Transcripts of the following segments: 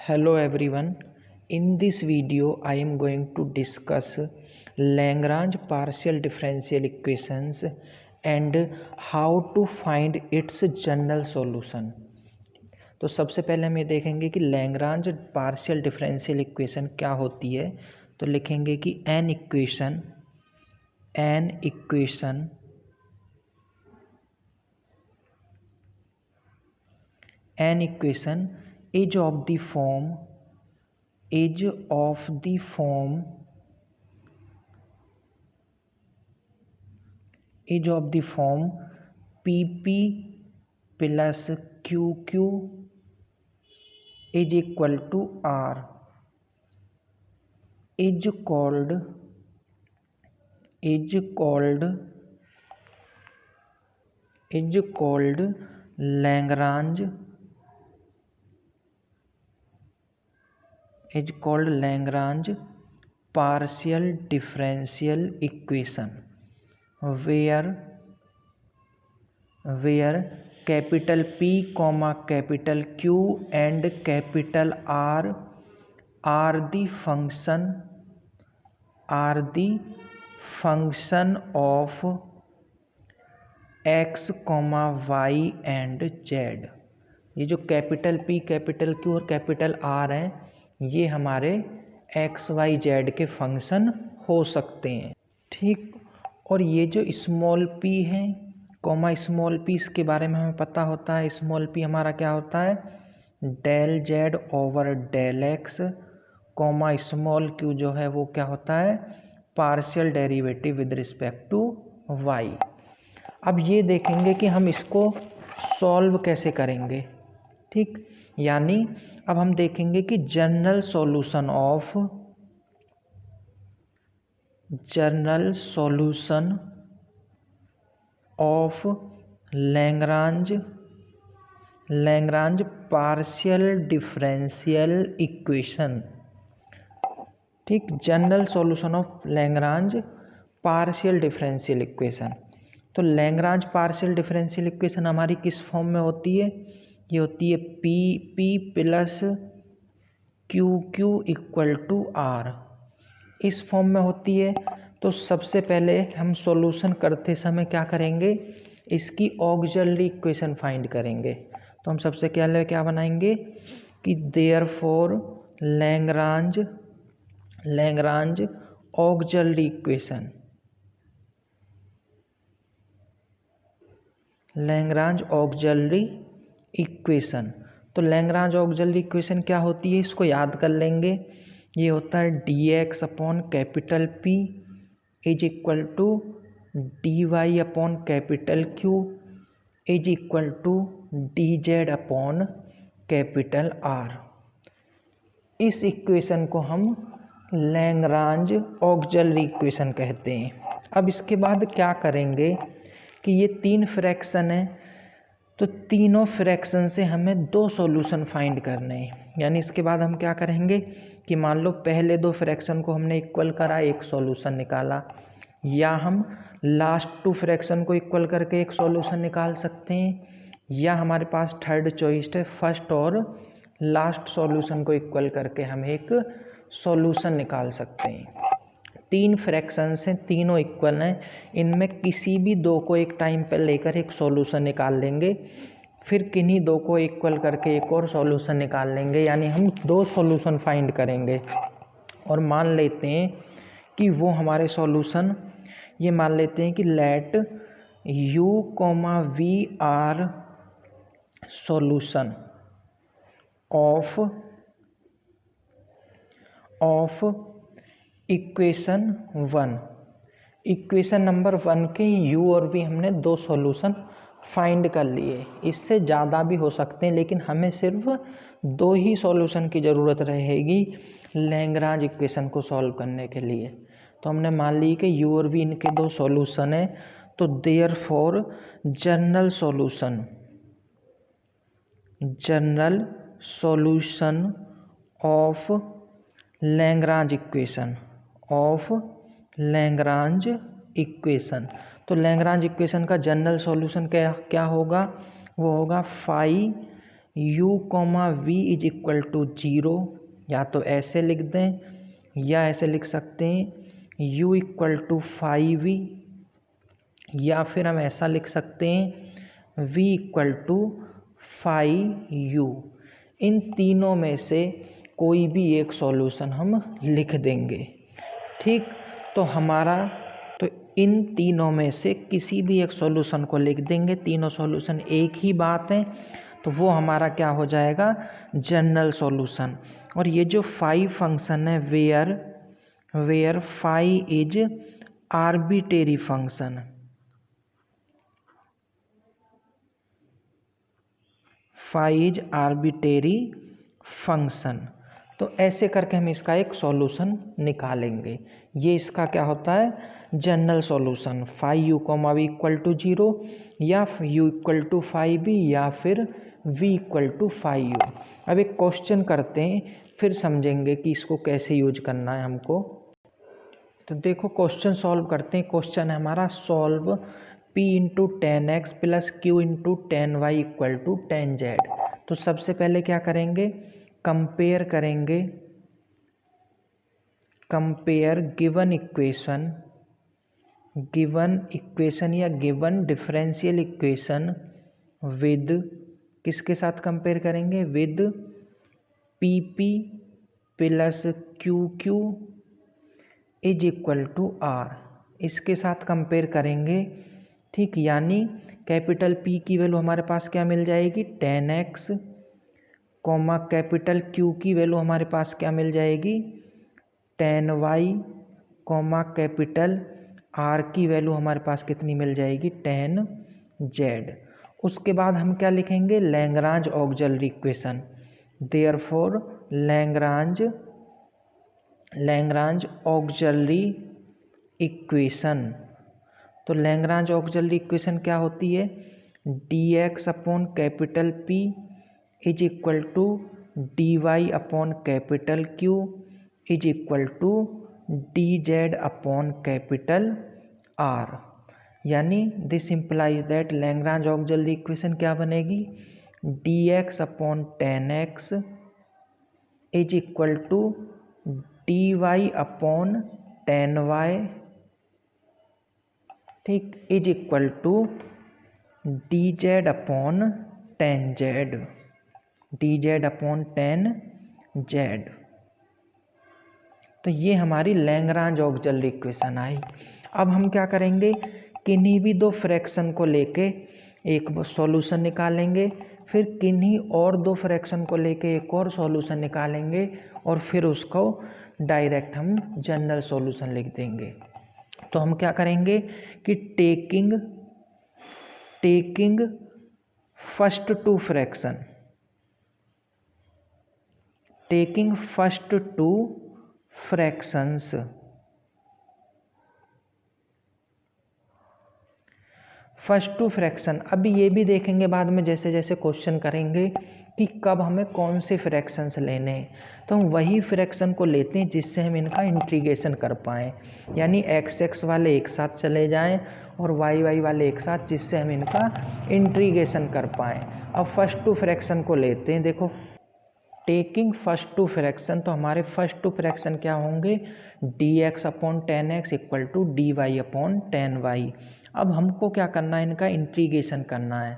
Hello everyone. In this video I am going to discuss Lagrange partial differential equations and how to find its general solution. तो सबसे पहले हम ये देखेंगे कि Lagrange partial differential equation क्या होती है। तो लिखेंगे कि an equation is of the form PP plus QQ is equal to R is called Lagrange partial differential equation, where capital P, capital Q and capital R are the function of x, y and z। ये जो capital P, capital Q और capital R हैं, ये हमारे x, y, z के function हो सकते हैं, ठीक। और ये जो स्मॉल p है स्मॉल p, इसके बारे में हमें पता होता है। स्मॉल p हमारा क्या होता है, del z over del x, small q जो है वो क्या होता है, partial derivative with respect to y। अब ये देखेंगे कि हम इसको सॉल्व कैसे करेंगे, ठीक। यानी अब हम देखेंगे कि general solution of Lagrange partial differential equation, ठीक। General solution of Lagrange partial differential equation. तो Lagrange पार्शियल डिफरेंशियल इक्वेशन हमारी किस फॉर्म में होती है, ये होती है P plus QQ equal to R, इस फॉर्म में होती है। तो सबसे पहले हम सॉल्यूशन करते समय क्या करेंगे, इसकी ऑक्सिलरी इक्वेशन फाइंड करेंगे। तो हम सबसे क्या बनाएंगे कि देयरफॉर Lagrange ऑक्सिलरी इक्वेशन, तो Lagrange ऑक्सिलरी इक्वेशन क्या होती है, इसको याद कर लेंगे। ये होता है dx upon capital P is equal to dy upon capital Q is equal to dz upon capital R। इस इक्वेशन को हम Lagrange ऑक्सिलरी इक्वेशन कहते हैं। अब इसके बाद क्या करेंगे कि ये तीन फ्रैक्शन है, तो तीनों फ्रैक्शन से हमें दो सॉल्यूशन फाइंड करने हैं। यानी इसके बाद हम क्या करेंगे कि मान लो पहले दो फ्रैक्शन को हमने इक्वल करा, एक सॉल्यूशन निकाला, या हम लास्ट टू फ्रैक्शन को इक्वल करके एक सॉल्यूशन निकाल सकते हैं, या हमारे पास थर्ड चॉइस है, फर्स्ट और लास्ट सॉल्यूशन को इक्वल करके हम एक सॉल्यूशन निकाल सकते हैं। तीन फ्रैक्शंस हैं, तीनों इक्वल हैं, इनमें किसी भी दो को एक टाइम पर लेकर एक सॉल्यूशन निकाल लेंगे, फिर किन्हीं दो को इक्वल करके एक और सॉल्यूशन निकाल लेंगे। यानी हम दो सॉल्यूशन फाइंड करेंगे और मान लेते हैं कि वो हमारे सॉल्यूशन, ये मान लेते हैं कि let u, v are solution of equation number 1 के u और v हमने दो सॉल्यूशन फाइंड कर लिए। इससे ज़्यादा भी हो सकते हैं, लेकिन हमें सिर्फ दो ही सॉल्यूशन की ज़रूरत रहेगी Lagrange इक्वेशन को सॉल्व करने के लिए। तो हमने मान ली कि u और v इनके दो सॉल्यूशन है, तो therefore general solution of Lagrange equation, तो Lagrange इक्वेशन का जनरल सॉल्यूशन क्या होगा, वो होगा phi u comma v is equal to 0, या तो ऐसे लिख दें या ऐसे लिख सकते हैं u इक्वल टू 5v, या फिर हम ऐसा लिख सकते हैं v इक्वल टू 5u। इन तीनों में से कोई भी एक सॉल्यूशन हम लिख देंगे। ठीक, तो इन तीनों में से किसी भी एक सॉल्यूशन को लिख देंगे। तीनों सॉल्यूशन एक ही बात है, तो वो हमारा क्या हो जाएगा, जनरल सॉल्यूशन। और ये जो फाई फंक्शन है, where phi is arbitrary function, phi is arbitrary function, तो ऐसे करके हम इसका एक सॉल्यूशन निकालेंगे। ये इसका क्या होता है, general solution. Phi u comma v equal to 0, या u इक्वल टू 5v, या फिर v इक्वल टू 5u। अब एक क्वेश्चन करते हैं, फिर समझेंगे कि इसको कैसे यूज करना है हमको। तो देखो क्वेश्चन सॉल्व करते हैं। क्वेश्चन है हमारा, solve p into 10x plus q into 10y equal to 10z। तो सबसे पहले क्या करेंगे, कंपेयर करेंगे, कंपेयर गिवन इक्वेशन या गिवन डिफरेंशियल इक्वेशन विद, किसके साथ कंपेयर करेंगे, with p P plus Q q is equal to R, इसके साथ कंपेयर करेंगे। ठीक, यानी कैपिटल P की वैल्यू हमारे पास क्या मिल जाएगी, 10x, कॉमा कैपिटल Q की वैल्यू हमारे पास क्या मिल जाएगी, 10y, कॉमा कैपिटल R की वैल्यू हमारे पास कितनी मिल जाएगी, 10z। उसके बाद हम क्या लिखेंगे, Lagrange auxiliary equation. Therefore Lagrange auxiliary equation. तो लैग्रांज ऑक्सिलरी इक्वेशन क्या होती है, dx upon capital P is equal to dy upon capital Q is equal to dz upon capital R। यानी this implies that Lagrange auxiliary equation क्या बनेगी, dx upon 10x is equal to dy upon 10y, ठीक, is equal to dz upon 10z, dz upon 10z। तो ये हमारी Lagrange auxiliary equation आई। अब हम क्या करेंगे, किन्हीं भी दो फ्रैक्शन को लेके एक सॉल्यूशन निकालेंगे, फिर किन्हीं और दो फ्रैक्शन को लेके एक और सॉल्यूशन निकालेंगे, और फिर उसको डायरेक्ट हम जनरल सॉल्यूशन लिख देंगे। तो हम क्या करेंगे कि taking first two fraction, taking first two fractions, first two fraction. अभी ये भी देखेंगे बाद में जैसे जैसे क्वेश्चन करेंगे कि कब हमें कौन से फ्रैक्शंस लेने हैं। तो हम वही फ्रैक्शन को लेते हैं जिससे हम इनका इंटीग्रेशन कर पाएँ, यानी x वाले एक साथ चले जाएं और y वाले एक साथ, जिससे हम इनका इंटीग्रेशन कर पाएँ। अब फर्स्ट टू फ्रैक्शन को लेते हैं। देखो टेकिंग फर्स्ट टू फ्रैक्शन, तो हमारे फर्स्ट टू फ्रैक्शन क्या होंगे, dx upon 10x equal to dy upon 10y। अब हमको क्या करना है, इनका इंटीग्रेशन करना है।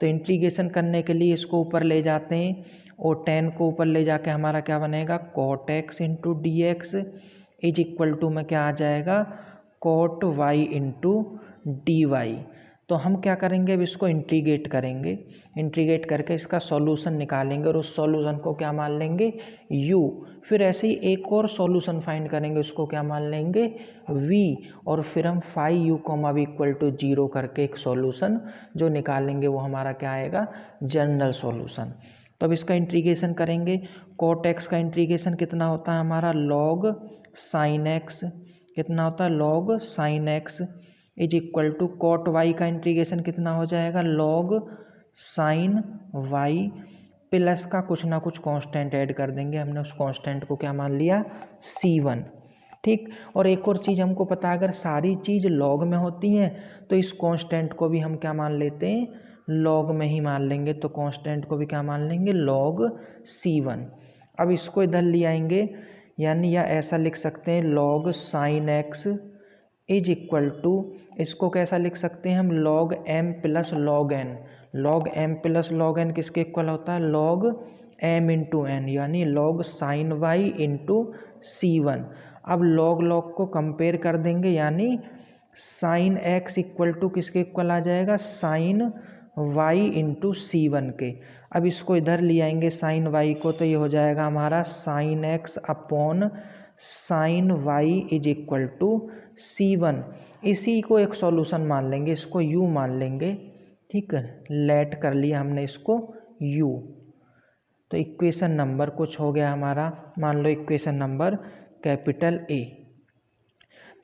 तो इंटीग्रेशन करने के लिए इसको ऊपर ले जाते हैं, और 10 को ऊपर ले जाके हमारा क्या बनेगा, cot x into d x is equal to में क्या आ जाएगा, cot y into d y. तो हम क्या करेंगे, अब इसको इंटीग्रेट करेंगे, इंटीग्रेट करके इसका सॉल्यूशन निकालेंगे, और उस सॉल्यूशन को क्या मान लेंगे, u। फिर ऐसे ही एक और सॉल्यूशन फाइंड करेंगे, उसको क्या मान लेंगे, v। और फिर हम 5u, v इक्वल टू 0 करके एक सॉल्यूशन जो निकालेंगे वो हमारा क्या आएगा, जनरल सॉल्यूशन। तो अब इसका इंटीग्रेशन करेंगे। cot x का इंटीग्रेशन कितना होता है हमारा, log sin x, कितना होता है, log sin x is equal to cot y का इंटीग्रेशन कितना हो जाएगा, log sin y, प्लस का कुछ ना कुछ कांस्टेंट ऐड कर देंगे। हमने उस कांस्टेंट को क्या मान लिया, c1। ठीक, और एक और चीज़ हमको पता है, अगर सारी चीज़ log में होती हैं तो इस कांस्टेंट को भी हम क्या मान लेते हैं, लॉग में ही मान लेंगे, तो कांस्टेंट को भी क्या मान लेंगे, log C1। अब इसको इधर ले आएंगे, यानी या ऐसा लिख सकते हैं log sin x is equal to, इसको कैसा लिख सकते हैं हम, log m plus log n। log m plus log n किसके इक्वल होता है, log m इंटू n, यानी log sin y into C1। अब log को कंपेयर कर देंगे, यानी sin x इक्वल टू किसके इक्वल आ जाएगा, sin y इंटू C1 के। अब इसको इधर ले आएंगे sin y को, तो ये हो जाएगा हमारा sin x upon sin y is equal to C1। इसी को एक सॉल्यूशन मान लेंगे, इसको u मान लेंगे, ठीक है, लेट कर लिया हमने इसको u। तो इक्वेशन नंबर कुछ हो गया हमारा, मान लो इक्वेशन नंबर कैपिटल A।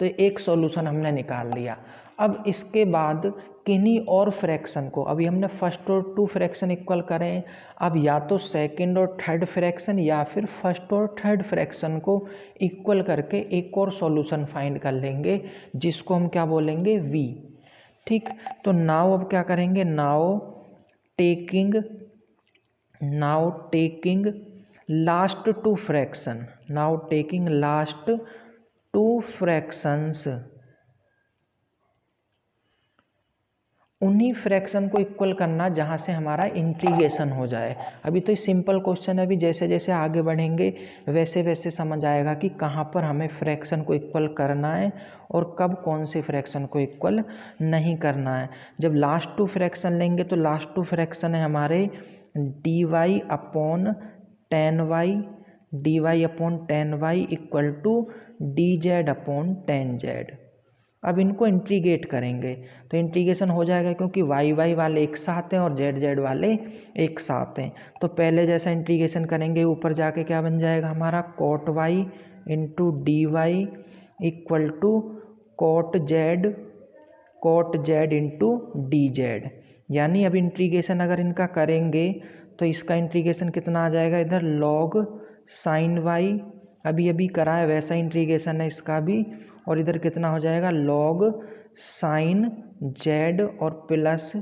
तो एक सॉल्यूशन हमने निकाल लिया। अब इसके बाद किन्हीं और फ्रैक्शन को, अभी हमने फर्स्ट और 2 फ्रैक्शन इक्वल करें, अब या तो सेकंड और थर्ड फ्रैक्शन या फिर फर्स्ट और थर्ड फ्रैक्शन को इक्वल करके एक और सॉल्यूशन फाइंड कर लेंगे, जिसको हम क्या बोलेंगे, v। ठीक, तो नाउ अब क्या करेंगे, now taking last 2 fraction, now taking last 2 fractions, उन्हीं फ्रैक्शन को इक्वल करना जहाँ से हमारा इंटीग्रेशन हो जाए। अभी तो सिंपल क्वेश्चन है, अभी जैसे जैसे आगे बढ़ेंगे वैसे वैसे समझ आएगा कि कहाँ पर हमें फ्रैक्शन को इक्वल करना है और कब कौन से फ्रैक्शन को इक्वल नहीं करना है। जब लास्ट 2 फ्रैक्शन लेंगे तो लास्ट 2 फ्रैक्शन है हमारे dy upon 10y equal to dz upon 10z। अब इनको इंटीग्रेट करेंगे तो इंटीग्रेशन हो जाएगा, क्योंकि y वाले एक साथ हैं और z वाले एक साथ हैं। तो पहले जैसा इंटीग्रेशन करेंगे, ऊपर जाके क्या बन जाएगा हमारा cot y into d y equal to cot z into d z. यानी अब इंटीग्रेशन अगर इनका करेंगे तो इसका इंटीग्रेशन कितना आ जाएगा, इधर log sin y, अभी अभी करा है वैसा इंटीग्रेशन है इसका भी, और इधर कितना हो जाएगा log sin z और प्लस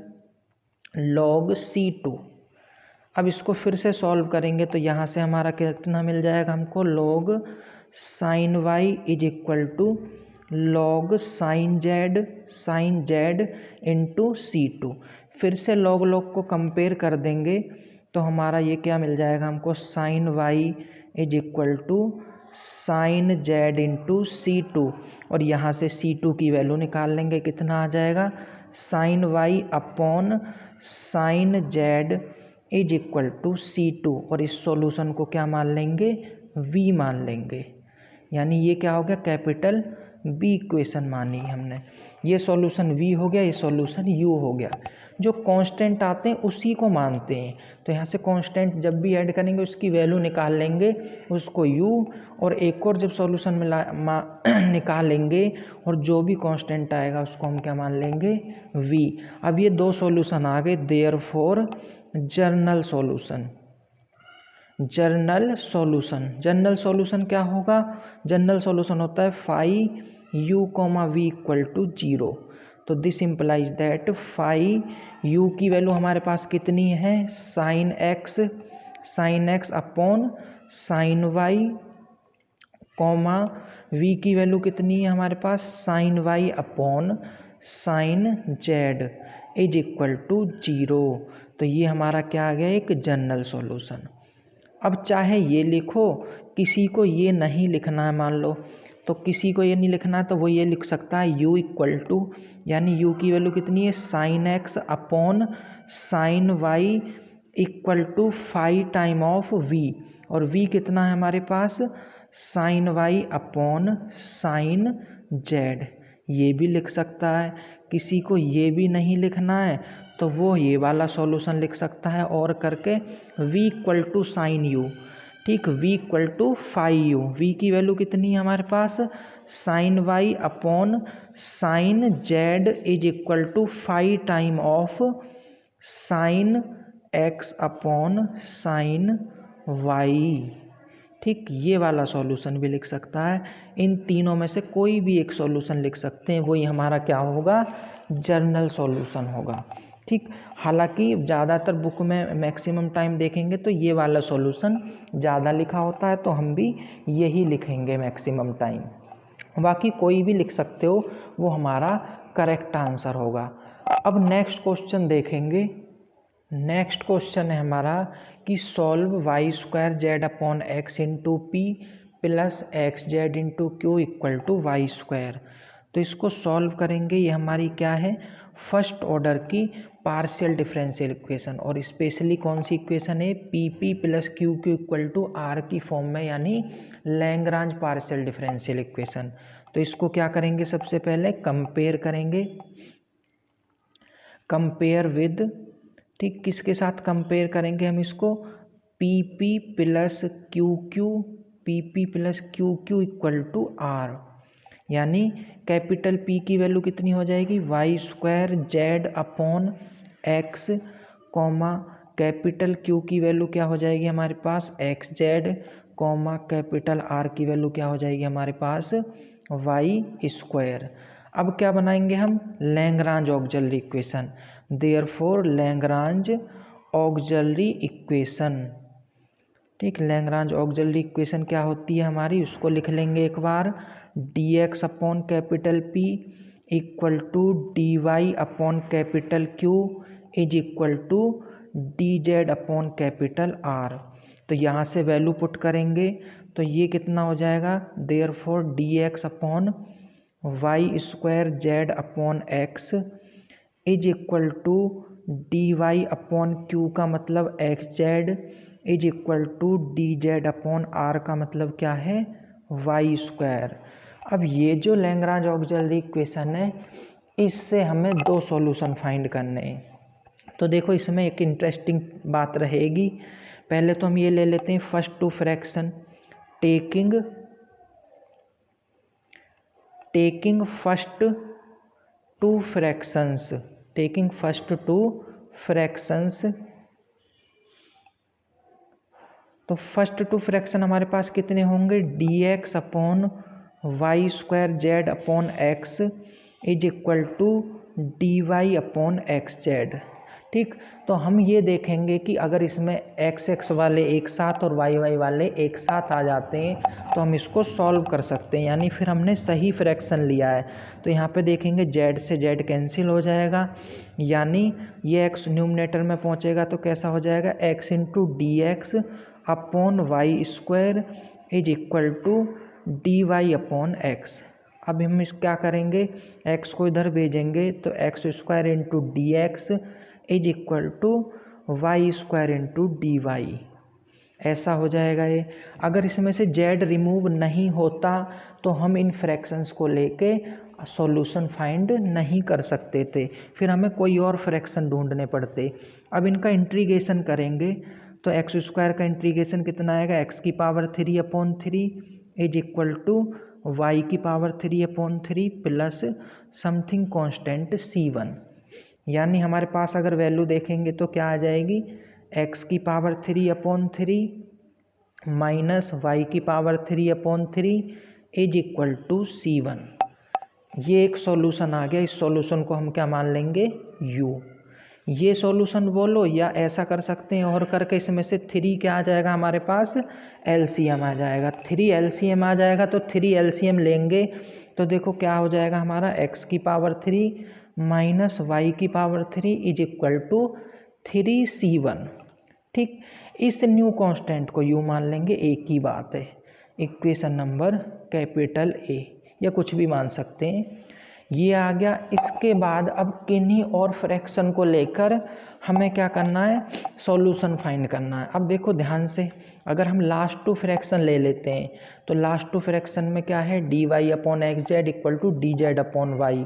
log C2। अब इसको फिर से सॉल्व करेंगे तो यहाँ से हमारा कितना मिल जाएगा हमको, log sin y is equal to log sin z into C2। फिर से log को कंपेयर कर देंगे तो हमारा ये क्या मिल जाएगा हमको, sin y is equal to sin z into C2, और यहाँ से C2 की वैल्यू निकाल लेंगे, कितना आ जाएगा sin y upon sin z is equal to C2, और इस सॉल्यूशन को क्या मान लेंगे, v मान लेंगे। यानी ये क्या हो गया, कैपिटल B इक्वेशन मानी हमने, ये सॉल्यूशन v हो गया, ये सॉल्यूशन u हो गया। जो कांस्टेंट आते हैं उसी को मानते हैं, तो यहाँ से कांस्टेंट जब भी ऐड करेंगे उसकी वैल्यू निकाल लेंगे, उसको u, और एक और जब सॉल्यूशन निकालेंगे और जो भी कांस्टेंट आएगा उसको हम क्या मान लेंगे, v। अब ये 2 सॉल्यूशन आ गए, देयरफॉर जनरल सॉल्यूशन क्या होगा, जनरल सॉल्यूशन होता है phi u, v equal to 0। तो this implies that phi u की वैल्यू हमारे पास कितनी है, sin x upon sin y, v की वैल्यू कितनी है हमारे पास, sin y upon sin z is equal to 0। तो ये हमारा क्या आ गया, एक जनरल सॉल्यूशन। अब चाहे ये लिखो, किसी को ये नहीं लिखना है, मान लो तो किसी को ये नहीं लिखना है तो वो ये लिख सकता है u इक्वल टू, यानी u की वैल्यू कितनी है, sin x upon sin y equal to phi time of v, और v कितना है हमारे पास, sin y upon sin z। ये भी लिख सकता है। किसी को ये भी नहीं लिखना है तो वो ये वाला सॉल्यूशन लिख सकता है और करके v equal to sine u, ठीक, v equal to phi u। v की वैल्यू कितनी है हमारे पास, sine y upon sine z is equal to phi time of sine x upon sine y। ठीक, ये वाला सॉल्यूशन भी लिख सकता है। इन तीनों में से कोई भी एक सॉल्यूशन लिख सकते हैं, वही हमारा क्या होगा, जनरल सॉल्यूशन होगा। ठीक, हालांकि ज़्यादातर बुक में मैक्सिमम टाइम देखेंगे तो ये वाला सॉल्यूशन ज़्यादा लिखा होता है, तो हम भी यही लिखेंगे मैक्सिमम टाइम। बाकी कोई भी लिख सकते हो, वो हमारा करेक्ट आंसर होगा। अब नेक्स्ट क्वेश्चन देखेंगे। नेक्स्ट क्वेश्चन है हमारा कि solve y square Z upon x into p plus x z into q equal to y square. तो इसको सॉल्व करेंगे। ये हमारी क्या है, फर्स्ट ऑर्डर की पार्शियल डिफरेंशियल इक्वेशन, और स्पेशली कौन सी इक्वेशन है, p P plus Q Q equal to R की फॉर्म में, यानी लैग्रांज पार्शियल डिफरेंशियल इक्वेशन। तो इसको क्या करेंगे, सबसे पहले कंपेयर करेंगे, कंपेयर विद, ठीक, किसके साथ कंपेयर करेंगे हम इसको, P P plus Q Q, P P plus Q Q equal to R, यानी कैपिटल पी की वैल्यू कितनी हो जाएगी, Y square Z upon X, comma capital Q की वैल्यू क्या हो जाएगी हमारे पास, X Z, comma capital R की वैल्यू क्या हो जाएगी हमारे पास, वाई स्क्वायर। अब क्या बनाएंगे हम, Lagrange auxiliary equation. Therefore Lagrange auxiliary equation, ठीक, लैग्रांज ऑक्सिलरी इक्वेशन क्या होती है हमारी, उसको लिख लेंगे एक बार, D x upon capital P equal to D Y upon capital Q is equal to D Z upon capital R. तो यहाँ से वैल्यू पुट करेंगे तो ये कितना हो जाएगा, therefore d x upon y square Z upon x is equal to D Y upon q का मतलब x z is equal to D Z upon R का मतलब क्या है, वाई स्क्वायर। अब ये जो लैग्रांज ऑक्सिलरी इक्वेशन है, इससे हमें दो सॉल्यूशन फाइंड करने हैं। तो देखो इसमें एक इंटरेस्टिंग बात रहेगी। पहले तो हम ये ले लेते हैं first two fraction, taking first two fractions, तो फर्स्ट टू फ्रैक्शन हमारे पास कितने होंगे, d x upon y square Z upon x is equal to D Y upon x z. ठीक, तो हम ये देखेंगे कि अगर इसमें एक्स एक्स वाले एक साथ और वाई वाई वाले एक साथ आ जाते हैं तो हम इसको सॉल्व कर सकते हैं, यानी फिर हमने सही फ्रैक्शन लिया है। तो यहाँ पे देखेंगे जेड से जेड कैंसिल हो जाएगा, यानी ये एक्स न्यूमरेटर में पहुँचेगा तो कैसा हो जाएगा, x into d x upon y square is equal to D Y upon x. अब हम इस क्या करेंगे, एक्स को इधर भेजेंगे तो x square into d x is equal to y square into d y, ऐसा हो जाएगा ये। अगर इसमें से जेड रिमूव नहीं होता तो हम इन फ्रैक्शंस को लेके सॉल्यूशन फाइंड नहीं कर सकते थे, फिर हमें कोई और फ्रैक्शन ढूंढने पड़ते। अब इनका इंटीग्रेशन करेंगे तो एक्स स्क्वायर का इंटीग्रेशन कितना आएगा, एक्स की power 3 upon 3 is equal to Y की power 3 upon 3 plus something constant c1, यानी हमारे पास अगर वैल्यू देखेंगे तो क्या आ जाएगी, एक्स की पावर 3 अपॉन 3 माइनस वाई की power 3 upon 3 is equal to c1। ये एक सॉल्यूशन आ गया। इस सॉल्यूशन को हम क्या मान लेंगे, u। ये सॉल्यूशन बोलो, या ऐसा कर सकते हैं और करके इसमें से 3 क्या आ जाएगा हमारे पास, एलसीएम आ जाएगा। 3 एलसीएम आ जाएगा तो 3 एलसीएम लेंगे तो देखो क्या हो जाएगा हमारा, एक्स की पावर 3 माइनस वाई की power 3 is equal to 3c1। ठीक, इस न्यू कांस्टेंट को यू मान लेंगे, एक ही बात है। इक्वेशन नंबर कैपिटल ए या कुछ भी मान सकते हैं, ये आ गया। इसके बाद अब किन्हीं और फ्रैक्शन को लेकर हमें क्या करना है, सॉल्यूशन फाइंड करना है। अब देखो ध्यान से, अगर हम लास्ट टू फ्रैक्शन ले लेते हैं तो लास्ट टू फ्रैक्शन में क्या है, d Y upon x z equal to D Z upon y.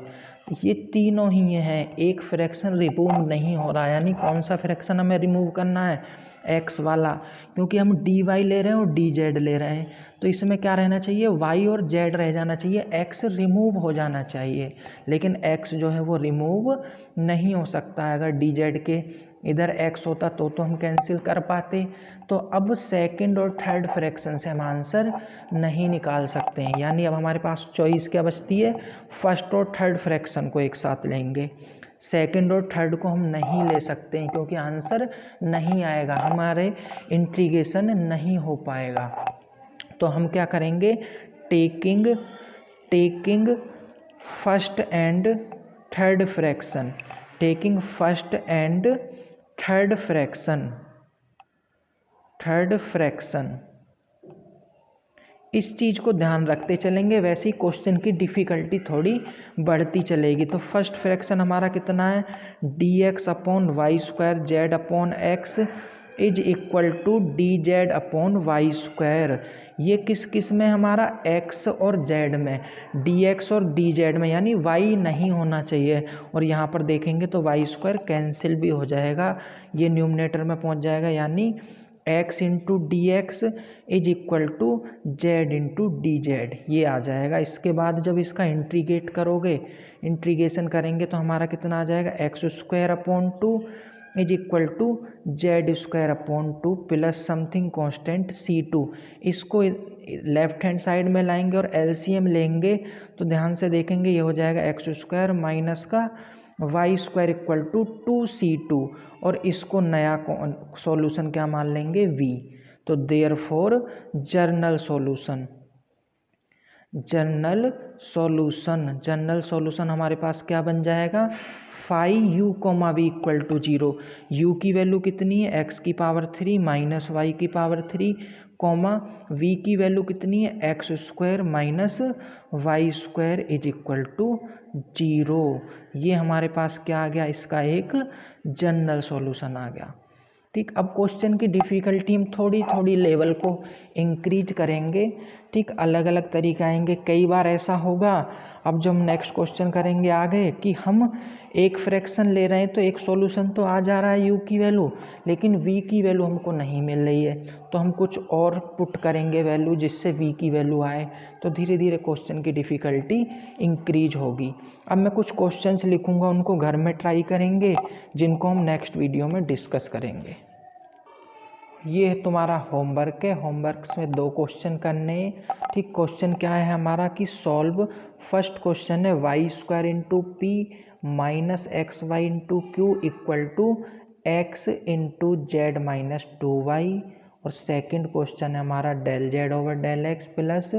ये तीनों ही हैं, एक फ्रैक्शन रिमूव नहीं हो रहा है, यानी कौन सा फ्रैक्शन हमें रिमूव करना है, एक्स वाला, क्योंकि हम डी वाई ले रहे हैं और डी जेड ले रहे हैं। तो इसमें क्या रहना चाहिए, वाई और जेड रह जाना चाहिए, एक्स रिमूव हो जाना चाहिए। लेकिन एक्स जो है वो रिमूव नहीं हो सकता है। अगर डी जेड के इधर एक्स होता तो हम कैंसिल कर पाते। तो अब सेकंड और थर्ड फ्रैक्शन से हम आंसर नहीं निकाल सकते हैं, यानी अब हमारे पास चॉइस क्या बचती है, फर्स्ट और थर्ड फ्रैक्शन को एक साथ लेंगे। सेकंड और थर्ड को हम नहीं ले सकते हैं क्योंकि आंसर नहीं आएगा, हमारे इंटीग्रेशन नहीं हो पाएगा। तो हम क्या करेंगे, taking first and third fraction, taking first and third fraction इस चीज़ को ध्यान रखते चलेंगे, वैसे ही क्वेश्चन की डिफ़िकल्टी थोड़ी बढ़ती चलेगी। तो फर्स्ट फ्रैक्शन हमारा कितना है, dx upon y square Z upon x is equal to D Z upon y square. ये किस में हमारा x और z में, dx और dz में, यानी y नहीं होना चाहिए। और यहाँ पर देखेंगे तो वाई स्क्वायर कैंसिल भी हो जाएगा, ये न्यूमरेटर में पहुँच जाएगा, यानी x into d x is equal to z into d z, ये आ जाएगा। इसके बाद जब इसका इंटीग्रेट करोगे, इंटीग्रेशन करेंगे तो हमारा कितना आ जाएगा, x square upon 2 is equal to z square upon 2 plus something constant C2। इसको लेफ्ट हैंड साइड में लाएंगे और LCM लेंगे तो ध्यान से देखेंगे, ये हो जाएगा एक्स स्क्वायर माइनस का y square equal to 2C2, और इसको नया सॉल्यूशन क्या मान लेंगे, V। तो देयरफॉर जनरल सॉल्यूशन हमारे पास क्या बन जाएगा, phi u comma v equal to 0। u की वैल्यू कितनी है, x की पावर 3 माइनस वाई की पावर 3, कोमा v की वैल्यू कितनी है, x square minus y square is equal to 0। ये हमारे पास क्या आ गया, इसका एक जनरल सॉल्यूशन आ गया। ठीक, अब क्वेश्चन की डिफ़िकल्टी हम थोड़ी थोड़ी लेवल को इंक्रीज करेंगे। ठीक, अलग अलग तरीके आएंगे। कई बार ऐसा होगा, अब जो हम नेक्स्ट क्वेश्चन करेंगे आगे, कि हम एक फ्रैक्शन ले रहे हैं तो एक सॉल्यूशन तो आ जा रहा है u की वैल्यू, लेकिन v की वैल्यू हमको नहीं मिल रही है, तो हम कुछ और पुट करेंगे वैल्यू जिससे v की वैल्यू आए। तो धीरे धीरे क्वेश्चन की डिफ़िकल्टी इंक्रीज होगी। अब मैं कुछ क्वेश्चंस लिखूंगा, उनको घर में ट्राई करेंगे, जिनको हम नेक्स्ट वीडियो में डिस्कस करेंगे। ये तुम्हारा होमवर्क है, होमवर्क्स में 2 क्वेश्चन करने हैं। ठीक, क्वेश्चन क्या है हमारा कि सॉल्व, फर्स्ट क्वेश्चन है y square into p minus x y into q equal to x into z minus 2y, और सेकंड क्वेश्चन है हमारा del z over del x plus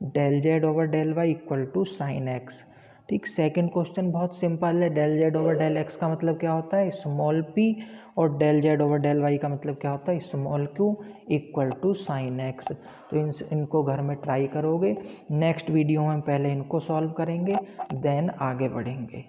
del z over del y equal to sine x. ठीक, second question बहुत simple है, del z over del x का मतलब क्या होता है, स्मॉल p, और del z over del y का मतलब क्या होता है, small q equal to sine x. तो इनको घर में ट्राई करोगे। नेक्स्ट वीडियो में पहले इनको सॉल्व करेंगे, देन आगे बढ़ेंगे।